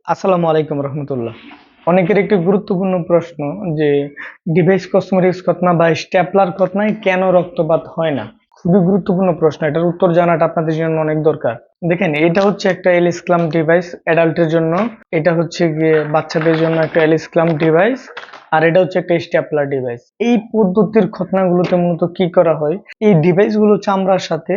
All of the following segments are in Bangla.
আসসালামু আলাইকুম রহমতুল্লাহ। অনেকের একটি গুরুত্বপূর্ণ প্রশ্ন যে ডিভাইস কসমেটিক্স ঘটনা বা স্টেপলার ঘটনায় কেন রক্তপাত হয় না। খুবই গুরুত্বপূর্ণ প্রশ্ন, এটার উত্তর জানাটা আপনাদের জন্য অনেক দরকার। দেখেন, এটা হচ্ছে একটা এলিসক্লাম ডিভাইস অ্যাডাল্টের জন্য, এটা হচ্ছে গিয়ে বাচ্চাদের জন্য একটা এলিসক্লাম ডিভাইস, আর এটা হচ্ছে একটা স্টেপলার ডিভাইস। এই পদ্ধতির ঘটনাগুলোতে মূলত কি করা হয়, এই ডিভাইসগুলো চামড়ার সাথে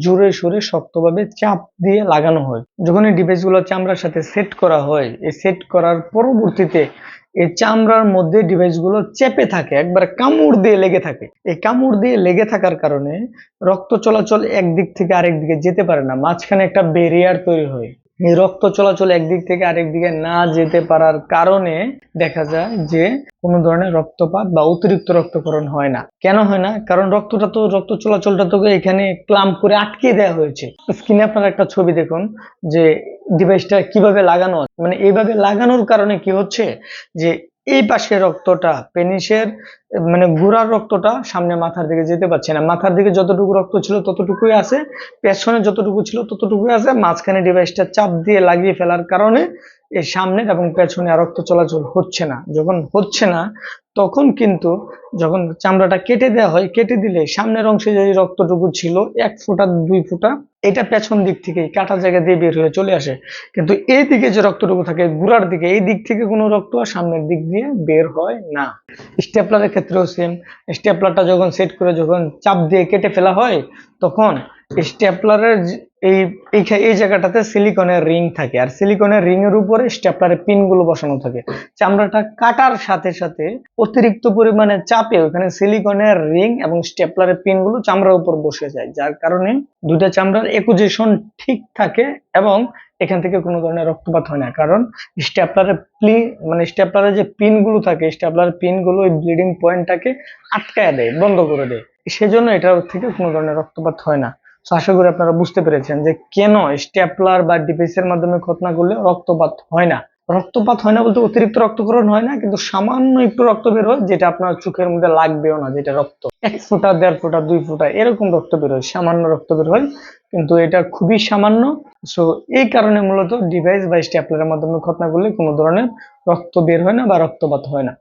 জোরে সোরে শক্তভাবে চাপ দিয়ে লাগানো হয়। যখন এই ডিভাইসগুলো চামড়ার সাথে সেট করা হয়, এই সেট করার পরবর্তীতে এই চামড়ার মধ্যে ডিভাইসগুলো চেপে থাকে, একবার কামড় দিয়ে লেগে থাকে। এই কামড় দিয়ে লেগে থাকার কারণে রক্ত চলাচল একদিক থেকে আরেক দিকে যেতে পারে না, মাঝখানে একটা ব্যারিয়ার তৈরি হয়। এই রক্ত চলাচল একদিক থেকে আরেক দিকে না যেতে পারার কারণে দেখা যায় যে কোনো ধরনের রক্তপাত বা অতিরিক্ত রক্তক্ষরণ হয় না। কেন হয় না? কারণ রক্ত চলাচলটা তো এখানে ক্লাম্প করে আটকে দেওয়া হয়েছে। স্ক্রিনে আপনারা একটা ছবি দেখুন যে ডিভাইসটা কিভাবে লাগানো আছে। মানে এইভাবে লাগানোর কারণে কি হচ্ছে যে এই পাশে রক্তটা পেনিসের মানে গোড়ার রক্তটা সামনে মাথার দিকে যেতে পারছে না, মাথার দিকে যতটুকু রক্ত ছিল ততটুকুই আছে, পেছনে যতটুকু ছিল ততটুকুই আছে, মাঝখানে ডিভাইসটা চাপ দিয়ে লাগিয়ে ফেলার কারণে এই সামনের এবং পেছনে আর রক্ত চলাচল হচ্ছে না। যখন হচ্ছে না তখন কিন্তু যখন চামড়াটা কেটে দেওয়া হয়, কেটে দিলে সামনের অংশে যে রক্তটুকু ছিল 1 ফোঁটা 2 ফোঁটা, এটা পেছন দিক থেকে কাটা জায়গা দিয়ে বের হয়ে চলে আসে। কিন্তু এই দিকে যে রক্তটুকু থাকে গোড়ার দিকে, এই দিক থেকে কোনো রক্ত আর সামনের দিক দিয়ে বের হয় না। স্টেপলারের ক্ষেত্রেও সেম। স্টেপলারটা যখন সেট করে যখন চাপ দিয়ে কেটে ফেলা হয়, তখন স্টেপলারের এই এই জায়গাটাতে সিলিকনের রিং থাকে, আর সিলিকনের রিং এর উপরে স্টেপলারের পিন গুলো বসানো থাকে। চামড়াটা কাটার সাথে সাথে অতিরিক্ত পরিমাণে চাপে ওখানে সিলিকনের রিং এবং স্টেপলারের পিন গুলো চামড়ার উপর বসে যায়, যার কারণে দুইটা চামড়ার একুজেশন ঠিক থাকে এবং এখান থেকে কোনো ধরনের রক্তপাত হয় না। কারণ স্টেপলারের স্টেপলারের যে পিন গুলো থাকে, স্টেপলারের পিন গুলো ওই ব্লিডিং পয়েন্টটাকে আটকায় দেয়, বন্ধ করে দেয়। সেজন্য এটার থেকে কোনো ধরনের রক্তপাত হয় না। তো আশা করি আপনারা বুঝতে পেরেছেন যে কেন স্টেপলার বা ডিভাইসের মাধ্যমে ঘটনা করলে রক্তপাত হয় না। রক্তপাত হয় না বলতে অতিরিক্ত রক্তক্ষরণ হয় না, কিন্তু সামান্য একটু রক্ত বের হয়, যেটা আপনার চোখের মধ্যে লাগবেও না, যেটা রক্ত 1 ফোঁটা 1.5 ফোঁটা 2 ফোঁটা এরকম রক্ত বের হয়, সামান্য রক্ত বের হয়, কিন্তু এটা খুবই সামান্য। সো এই কারণে মূলত ডিভাইস বা স্টেপলারের মাধ্যমে ঘটনা করলে কোনো ধরনের রক্ত বের হয় না বা রক্তপাত হয় না।